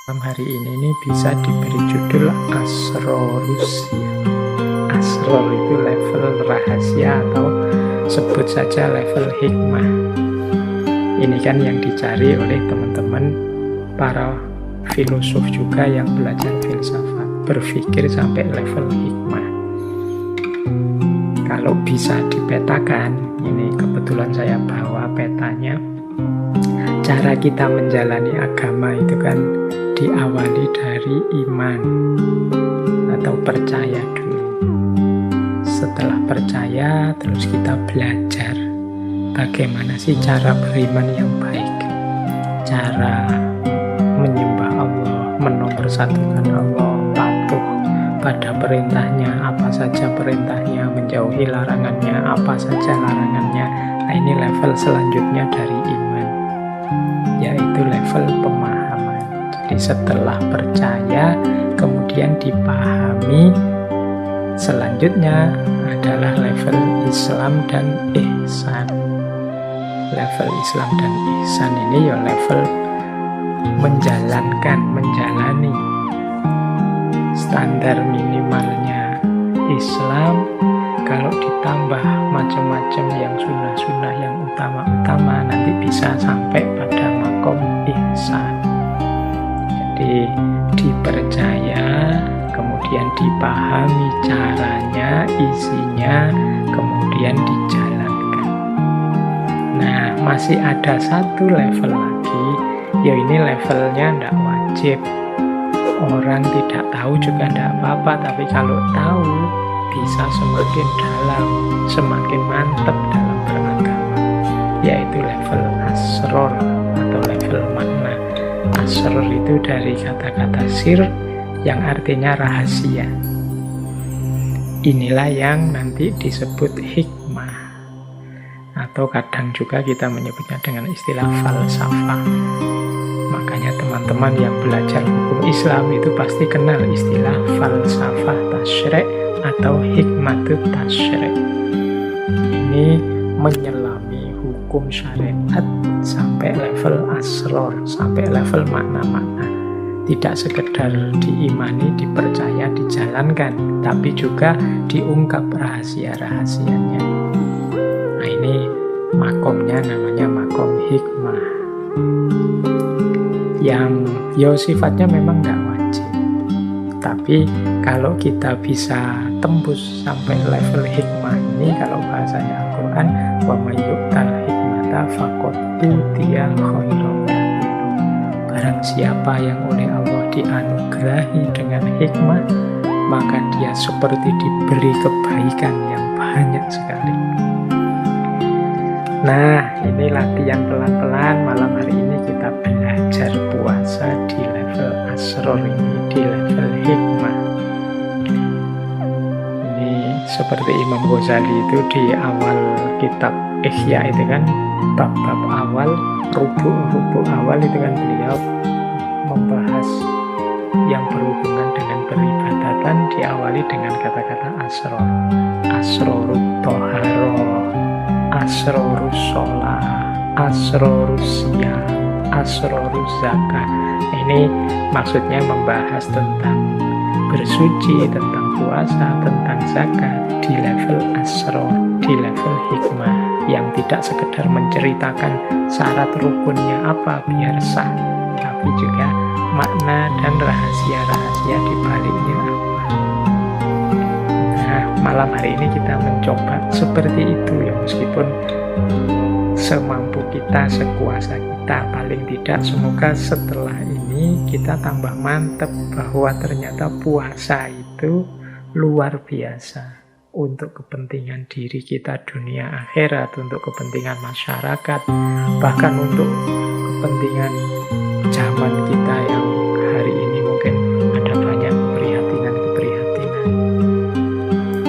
Hari ini nih bisa diberi judul Asrorus. Asror itu level rahasia atau sebut saja level hikmah. Ini kan yang dicari oleh teman-teman para filosof juga yang belajar filsafat, berpikir sampai level hikmah. Kalau bisa dipetakan, ini kebetulan saya bawa petanya. Cara kita menjalani agama itu kan diawali dari iman atau percaya dulu. Setelah percaya, terus kita belajar bagaimana sih cara beriman yang baik, cara menyembah Allah, menomorsatukan Allah, patuh pada perintahnya, apa saja perintahnya, menjauhi larangannya, apa saja larangannya. Nah, ini level selanjutnya dari iman, yaitu level pemahaman. Jadi setelah percaya, kemudian dipahami, selanjutnya adalah level Islam dan ihsan. Level Islam dan ihsan ini ya level menjalani standar minimalnya Islam. Kalau ditambah macam-macam yang sunnah-sunnah, yang utama-utama, nanti bisa sampai pada makom ihsan. Jadi dipercaya, kemudian dipahami caranya, isinya, kemudian dijalankan. Nah, masih ada satu level lagi, ya ini levelnya tidak wajib. Orang tidak tahu juga tidak apa-apa, tapi kalau tahu bisa semakin dalam, semakin mantap dalam beragama, yaitu level asror atau level makna. Asror itu dari kata-kata sir yang artinya rahasia. Inilah yang nanti disebut hikmah, atau kadang juga kita menyebutnya dengan istilah falsafah. Makanya teman-teman yang belajar hukum Islam itu pasti kenal istilah falsafah tasyri' atau hikmatut tasyri'. Ini menyelami hukum syariat sampai level asror, sampai level makna-makna. Tidak sekedar diimani, dipercaya, dijalankan, tapi juga diungkap rahasia-rahasianya. Nah, ini makomnya namanya makom hikmah, yang sifatnya memang tidak wajib. Tapi kalau kita bisa tembus sampai level hikmah ini, kalau bahasanya Al-Quran, wa may yu'tal hikmata faqad utiya khairan katsiran. Barang siapa yang oleh Allah dianugerahi dengan hikmah, maka dia seperti diberi kebaikan yang banyak sekali. Nah, ini latihan pelan-pelan. Malam hari ini kita belajar puasa di level asror ini, di level hikmah. Ini seperti Imam Ghazali itu di awal kitab Ihya itu kan, bab-bab awal, rubuk-rubuk awal itu kan beliau membahas yang berhubungan dengan peribadatan, diawali dengan kata-kata asror. Asrorut toharoh, asrorus sholah, asrorus siyam, asrorus zakat. Ini maksudnya membahas tentang bersuci, tentang puasa, tentang zakat di level asror, di level hikmah, yang tidak sekedar menceritakan syarat rukunnya apa biar sah, tapi juga makna dan rahasia-rahasia di baliknya apa. Nah, malam hari ini kita mencoba seperti itu ya, meskipun semampu kita, sekuasa kita. Paling tidak semoga setelah ini kita tambah mantap bahwa ternyata puasa itu luar biasa untuk kepentingan diri kita dunia akhirat, untuk kepentingan masyarakat, bahkan untuk kepentingan zaman kita yang hari ini mungkin ada banyak keprihatinan.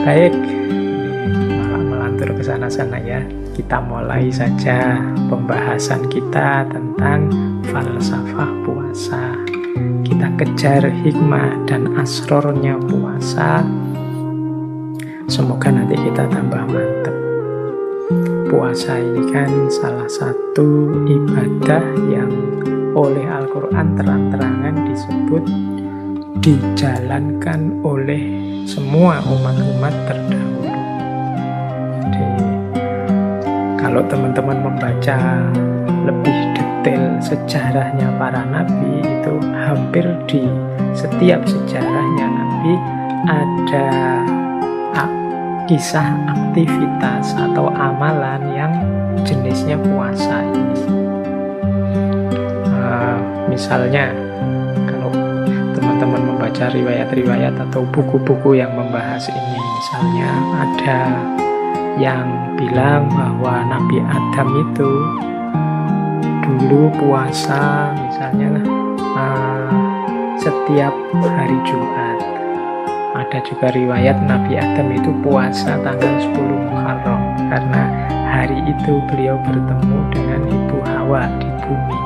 Baik, malah melantur ke sana-sana ya. Kita mulai saja pembahasan kita tentang falsafah puasa. Kita kejar hikmah dan asrornya puasa. Semoga nanti kita tambah mantap. Puasa ini kan salah satu ibadah yang oleh Al-Quran terang-terangan disebut dijalankan oleh semua umat-umat terdahulu. Jadi kalau teman-teman membaca lebih detail sejarahnya para nabi, itu hampir di setiap sejarahnya nabi ada kisah aktivitas atau amalan yang jenisnya puasa ini. Misalnya kalau teman-teman membaca riwayat-riwayat atau buku-buku yang membahas ini, misalnya ada yang bilang bahwa Nabi Adam itu dulu puasa misalnya setiap hari Jumat. Ada juga riwayat Nabi Adam itu puasa tanggal 10 Muharram karena hari itu beliau bertemu dengan Ibu Hawa di bumi.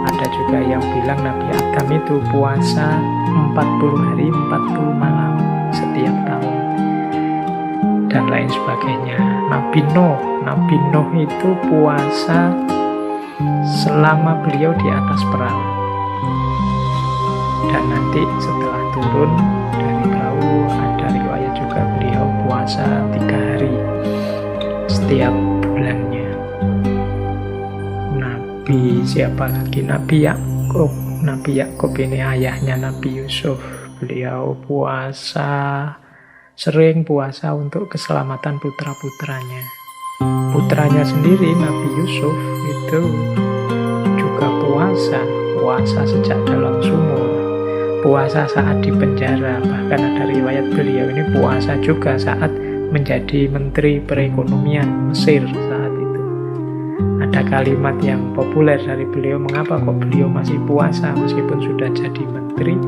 Ada juga yang bilang Nabi Adam itu puasa 40 hari 40 malam setiap tahun dan lain sebagainya. Nabi Nuh itu puasa selama beliau di atas perahu, dan nanti setelah turun dari perahu ada riwayat juga beliau puasa 3 hari setiap bulannya. Nabi siapa lagi? Nabi Yakub ini ayahnya Nabi Yusuf. Beliau sering puasa untuk keselamatan putra-putranya. Putranya sendiri Nabi Yusuf itu juga puasa sejak dalam sumur, puasa saat di penjara, bahkan ada riwayat beliau ini puasa juga saat menjadi Menteri Perekonomian Mesir saat itu. Ada kalimat yang populer dari beliau, mengapa kok beliau masih puasa meskipun sudah jadi menteri?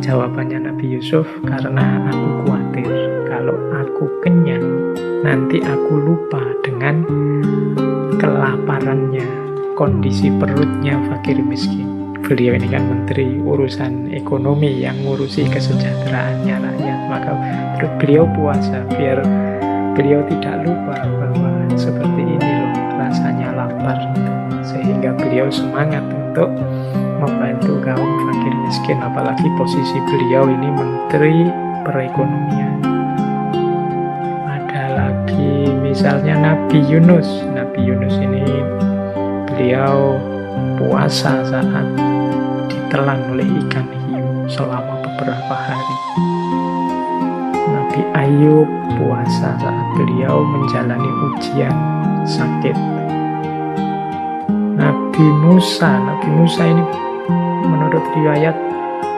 Jawabannya Nabi Yusuf, karena aku khawatir kalau aku kenyang nanti aku lupa dengan kelaparannya, kondisi perutnya fakir miskin. Beliau ini kan menteri urusan ekonomi yang ngurusi kesejahteraannya rakyat, maka beliau puasa biar beliau tidak lupa bahwa seperti ini loh rasanya lapar, sehingga beliau semangat untuk membantu kaum fakir miskin, apalagi posisi beliau ini menteri perekonomian. Ada lagi misalnya Nabi Yunus ini beliau puasa saat ditelan oleh ikan hiu selama beberapa hari. Nabi Ayub puasa saat beliau menjalani ujian sakit. Nabi Musa ini menurut riwayat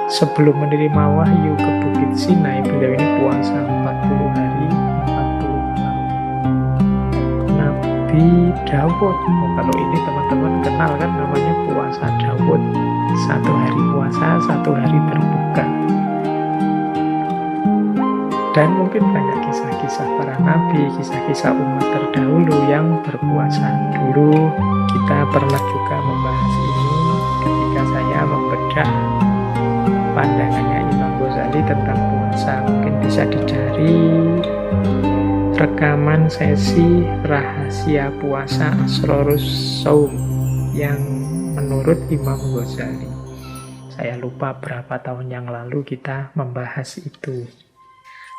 sebelum menerima wahyu ke Bukit Sinai, beliau ini puasa 40 hari 40 malam. Nabi Dawud, kalau ini teman-teman kenal kan namanya puasa Dawud, 1 hari puasa 1 hari berbuka. Dan mungkin banyak kisah-kisah para nabi, kisah-kisah umat terdahulu yang berpuasa. Dulu kita pernah juga membahas ini ketika saya membedah pandangannya Imam Ghazali tentang puasa. Mungkin bisa dicari rekaman sesi rahasia puasa Asrorus Saum yang menurut Imam Ghazali. Saya lupa berapa tahun yang lalu kita membahas itu.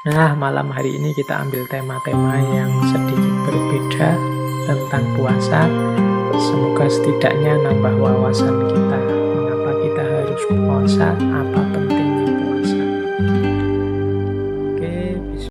Nah, malam hari ini kita ambil tema-tema yang sedikit berbeda tentang puasa. Semoga setidaknya nambah wawasan kita mengapa kita harus puasa, apa penting